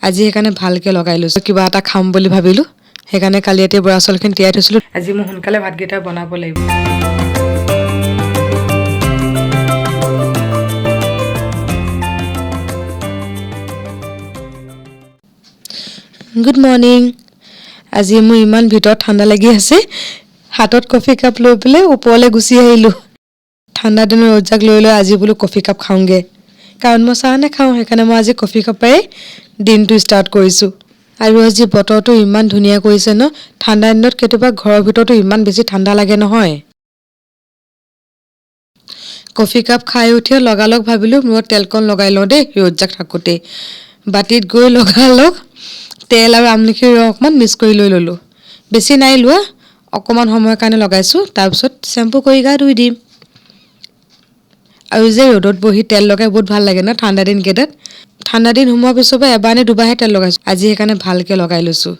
আজি সেইকাৰণে ভালকৈ লগাই লৈছোঁ। কিবা এটা খাম বুলি ভাবিলোঁ, সেইকাৰণে কালি ৰাতি বৰা চাউলখিনি তিয়াই থৈছিলোঁ। আজি মই সোনকালে ভাতকেইটা বনাব লাগিব। Good morning. আজি মোৰ ইমান ভিতৰত ঠাণ্ডা লাগি আছে, হাতত কফি কাপ লৈ পেলাই ওপৰলৈ গুচি আহিলোঁ। ঠাণ্ডা দিনৰ ৰ'দজাক লৈ আজি বোলো কফি কাপ খাওঁগৈ, কাৰণ মই চাহ নাখাওঁ। সেইকাৰণে মই আজি কফি কাপেৰে দিনটো ষ্টাৰ্ট কৰিছোঁ। আৰু আজি বতৰটো ইমান ধুনীয়া কৰিছে ন। ঠাণ্ডা দিনত কেতিয়াবা ঘৰৰ ভিতৰতো ইমান বেছি ঠাণ্ডা লাগে নহয়। কফি কাপ খাই উঠিয়ে লগালগ ভাবিলোঁ মূৰত তেলকণ লগাই লওঁ দেই, ৰ'দজাক থাকোঁতেই। বাতিত গৈ লগালগ তেল আৰু আমলখিৰ ৰস অকণমান মিক্স কৰি লৈ ল'লোঁ। বেছি নাই লোৱা, অকণমান সময়ৰ কাৰণে লগাইছোঁ। তাৰপিছত শ্বেম্পু কৰি গা ধুই দিম। আৰু যে ৰ'দত বহি তেল লগাই বহুত ভাল লাগে ন ঠাণ্ডা দিনকেইটাত। ঠাণ্ডা দিন সোমোৱাৰ পিছৰ পৰা এবাৰ নে দুবাৰহে তেল লগাইছোঁ। আজি সেইকাৰণে ভালকৈ লগাই লৈছোঁ।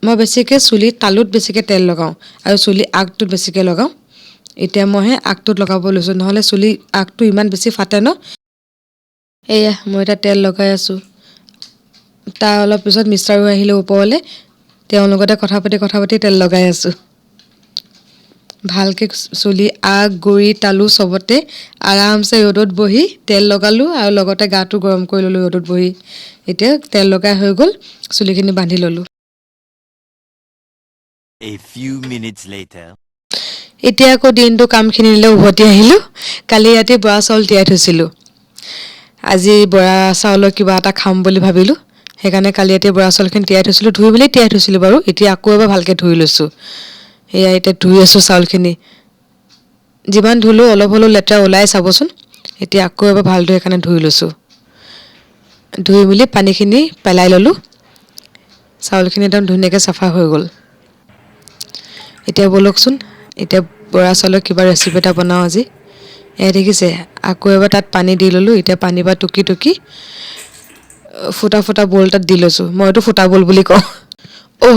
মই বেছিকৈ চুলিত তালুত বেছিকৈ তেল লগাওঁ আৰু চুলি আগটোত বেছিকৈ লগাওঁ। এতিয়া মইহে আগটোত লগাব লৈছোঁ, নহ'লে চুলি আগটো ইমান বেছি ফাটে ন। এয়া মই এতিয়া তেল লগাই আছোঁ। তাৰ অলপ পিছত মিষ্টাৰো আহিলে ওপৰলৈ, তেওঁৰ লগতে কথা পাতি তেল লগাই আছোঁ। ভালকৈ চুলি আগ গুৰি তালু চবতে আৰামছে ৰ'দত বহি তেল লগালোঁ আৰু লগতে গাটো গৰম কৰি ল'লোঁ ৰ'দত বহি। এতিয়া তেল লগাই হৈ গ'ল, চুলিখিনি বান্ধি ল'লোঁ। A few minutes later. এতিয়া আকৌ দিনটো কামখিনিলৈ উভতি আহিলোঁ। কালি ৰাতি বৰা চাউল তিয়াই থৈছিলোঁ। আজি বৰা চাউলৰ কিবা এটা খাম বুলি ভাবিলোঁ, সেইকাৰণে কালি ৰাতি বৰা চাউলখিনি তিয়াই থৈছিলোঁ। ধুই মেলি তিয়াই থৈছিলোঁ বাৰু, এতিয়া আকৌ এবাৰ ভালকৈ ধুই লৈছোঁ। এয়া এতিয়া ধুই আছোঁ চাউলখিনি। যিমান ধুলোঁ অলপ হ'লেও লেতেৰা ওলাই চাবচোন। এতিয়া আকৌ এবাৰ ভালদৰে সেইকাৰণে ধুই লৈছোঁ। ধুই মেলি পানীখিনি পেলাই ল'লোঁ। চাউলখিনি একদম ধুনীয়াকৈ চাফা হৈ গ'ল। এতিয়া ব'লকচোন, এতিয়া বৰা চাউলৰ কিবা ৰেচিপি এটা বনাওঁ আজি। এয়া দেখিছে, আকৌ এবাৰ তাত পানী দি ল'লোঁ। এতিয়া পানী পৰা টুকি টুকি ফুটা ফুটা বল এটাত দি লৈছোঁ। মইতো ফুটা বল বুলি কওঁ।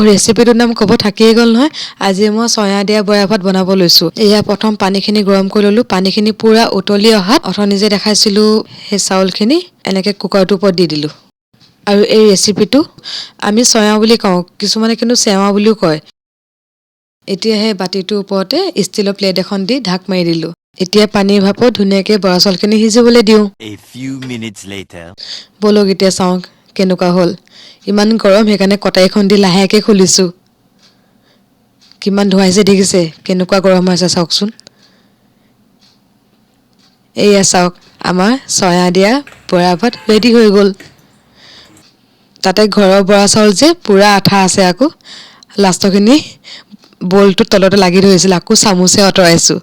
ৰেচিপিটোৰ নাম ক'ব থাকিয়েই গ'ল নহয়। আজি মই চয়া দিয়া বৰা ভাত বনাব লৈছোঁ। এয়া প্ৰথম পানীখিনি গৰম কৰি ল'লোঁ। পানীখিনি পূৰা উতলি অহাত অথনি যে দেখাইছিলোঁ সেই চাউলখিনি এনেকৈ কুকাৰটোৰ ওপৰত দি দিলোঁ। আৰু এই ৰেচিপিটো আমি চয়া বুলি কওঁ, কিছুমানে কিন্তু চেৱা বুলিও কয়। এতিয়া সেই বাতিটোৰ ওপৰতে ষ্টীলৰ প্লেট এখন দি ঢাক মাৰি দিলোঁ। এতিয়া পানীৰ ভাপত ধুনীয়াকৈ বৰা চাউলখিনি সিজিবলৈ দিওঁ। A few minutes later. ব'লক এতিয়া চাওঁ কেনেকুৱা হ'ল। ইমান গৰম, সেইকাৰণে কটাৰীখন দি লাহেকৈ খুলিছোঁ। কিমান ধুৱাইছে দেখিছে, কেনেকুৱা গৰম হৈছে চাওকচোন। এয়া চাওক, আমাৰ চয়া দিয়া বৰা ভাত ৰেডি হৈ গ'ল। তাতে ঘৰৰ বৰা চাউল যে পূৰা আঠা আছে। আকৌ লাষ্টৰখিনি বলটোত তলতে লাগি ধৰিছিল, আকৌ চামুচে আঁতৰাইছোঁ।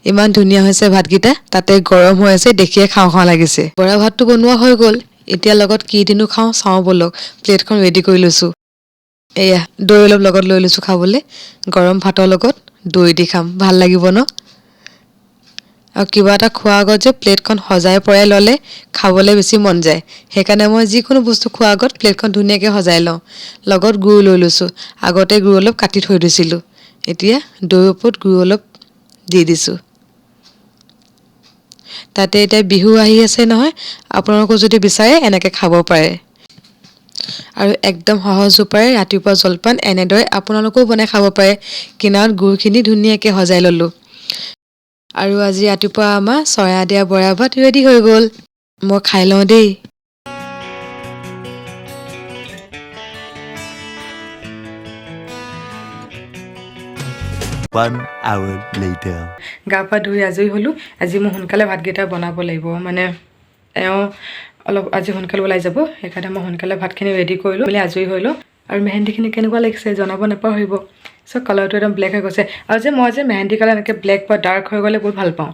ইমান ধুনীয়া হৈছে ভাতকেইটা, তাতে গৰম হৈ আছে, দেখিয়ে খাওঁ খাওঁ লাগিছে। বৰা ভাতটো বনোৱা হৈ গ'ল। এতিয়া লগত কি দিনো খাওঁ চাওঁ ব'লক। প্লেটখন ৰেডি কৰি লৈছোঁ। এয়া দৈ অলপ লগত লৈ লৈছোঁ খাবলৈ। গৰম ভাতৰ লগত দৈ দি খাম, ভাল লাগিব ন। আৰু কিবা এটা খোৱাৰ আগত যে প্লেটখন সজাই পৰাই ল'লে খাবলৈ বেছি মন যায়। সেইকাৰণে মই যিকোনো বস্তু খোৱাৰ আগত প্লেটখন ধুনীয়াকৈ সজাই লওঁ। লগত গুৰ লৈ লৈছোঁ। আগতে গুৰ অলপ কাটি থৈ দিছিলোঁ। এতিয়া দৈৰ ওপৰত গুৰ অলপ দি দিছোঁ। তাতে এতিয়া বিহু আহি আছে নহয়, আপোনালোকো যদি বিচাৰে এনেকৈ খাব পাৰে। আৰু একদম সহজ উপায়েৰে ৰাতিপুৱা জলপান এনেদৰে আপোনালোকেও বনাই খাব পাৰে। কিনাৰত গুৰখিনি ধুনীয়াকৈ সজাই ল'লোঁ। আৰু আজি ৰাতিপুৱা আমাৰ চয়া দিয়া বৰা ভাত ৰেডি হৈ গ'ল। মই খাই লওঁ দেই। One hour later. গা পা ধুই আজৰি হ'লোঁ। আজি মই সোনকালে ভাতকেইটা বনাব লাগিব, মানে এওঁ অলপ আজি সোনকালে ওলাই যাব। সেইকাৰণে মই সোনকালে ভাতখিনি ৰেডি কৰিলোঁ, বুলি আজৰি হৈ লওঁ। আৰু মেহেন্দিখিনি কেনেকুৱা লাগিছে জনাব নাপাহৰিব। চ' কালাৰটো একদম ব্লেক হৈ গৈছে। আৰু যে মই যে মেহেন্দি কালাৰ এনেকৈ ব্লেক বা ডাৰ্ক হৈ গ'লে বহুত ভাল পাওঁ।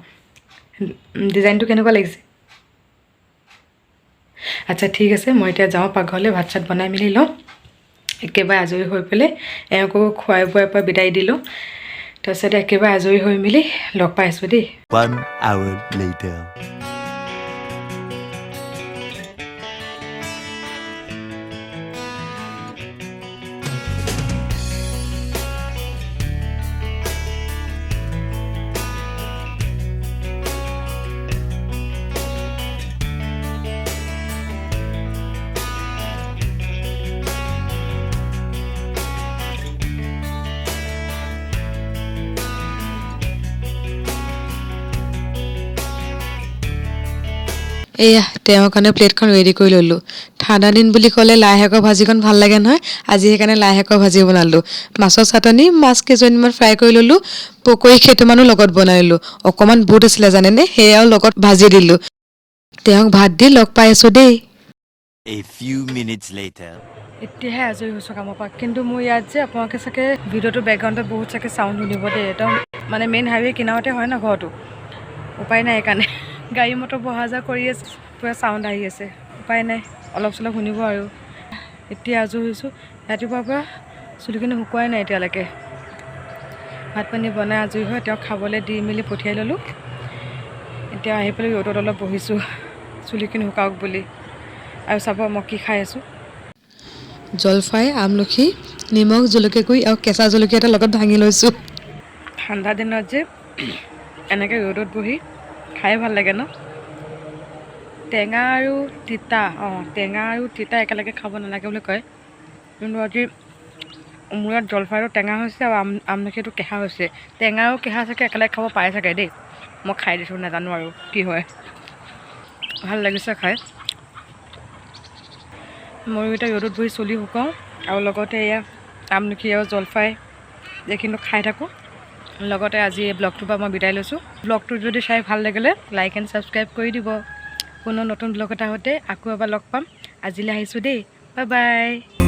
ডিজাইনটো কেনেকুৱা লাগিছে? আচ্ছা ঠিক আছে, মই এতিয়া যাওঁ পাকঘৰলৈ, ভাত চাত বনাই মেলি লওঁ। একেবাৰে আজৰি হৈ পেলাই এওঁকো খুৱাই বোৱাই পৰা বিদায় দিলোঁ। তাৰপিছতে একেবাৰে আজৰি হৈ মেলি লগ পাই আছোঁ দেই। 1 hour later. এয়া তেওঁৰ কাৰণে প্লেটখন ৰেডি কৰি ল'লোঁ। ঠাণ্ডা দিন বুলি ক'লে লাই শাকৰ ভাজিখন ভাল লাগে নহয়। আজি সেইকাৰণে লাই শাকৰ ভাজি বনালোঁ। মাছৰ চাটনি, মাছ কেইজনীমান ফ্ৰাই কৰি ল'লোঁ। পকৰী কেইটামানো লগত বনাই ল'লোঁ। অকণমান বুট আছিলে জানেনে, সেয়াও লগত ভাজি দিলোঁ। তেওঁক ভাত দি লগ পাই আছোঁ দেই। A few minutes later. এতিয়াহে আজৰি হৈছোঁ কামৰ পৰা। কিন্তু মোৰ ইয়াত যে আপোনালোকে চাগে ভিডিঅ'টোৰ বেকগ্ৰাউণ্ডত বহুত চাগে চাউণ্ড শুনিব দেই। একদম মানে মেইন হাইৱে কিনাৰতে হয় ন ঘৰটো। উপায় নাই সেইকাৰণে। গাড়ী মটৰ অহা যোৱা কৰি আছে, পূৰা চাউণ্ড আহি আছে। উপায় নাই, অলপ চলপ শুনিব আৰু। এতিয়া আজৰি হৈছোঁ। ৰাতিপুৱাৰ পৰা চুলিখিনি শুকুৱাই নাই এতিয়ালৈকে। ভাত পানী বনাই আজৰি হৈ তেওঁক খাবলৈ দি মেলি পঠিয়াই ল'লোঁ। এতিয়া আহি পেলাই ৰ'দত অলপ বহিছোঁ চুলিখিনি শুকাওক বুলি। আৰু চাব মই কি খাই আছোঁ। জলফাই, আমলখি, নিমখ, জলকীয়া গুড়ি আৰু কেঁচা জলকীয়া এটা লগত ভাঙি লৈছোঁ। ঠাণ্ডা দিনত যে এনেকৈ ৰ'দত বহি খাই ভাল লাগে ন। টেঙা আৰু তিতা একেলগে খাব নালাগে বুলি কয়। কিন্তু আজি মোৰ ইয়াত জলফাইটো টেঙা হৈছে আৰু আমলখিটো কেঁহা হৈছে। টেঙা আৰু কেঁহা চাগে একেলগে খাব পাৰে চাগে দেই। মই খাই দিছোঁ, নাজানো আৰু কি হয়। ভাল লাগিছে খাই। ময়ো এতিয়া ৰ'দত বহি চুলি শুকাওঁ আৰু লগতে এয়া আমলখি আৰু জলফাই এইখিনি খাই থাকোঁ। লগতে আজি এই ব্লগটোৰ পৰা মই বিদায় লৈছোঁ। ব্লগটো যদি চাই ভাল লাগিলে লাইক এণ্ড ছাবস্ক্ৰাইব কৰি দিব। পুনৰ নতুন ব্লগ এটা হওঁতে আকৌ এবাৰ লগ পাম। আজিলৈ আহিছোঁ দেই, বাই বাই।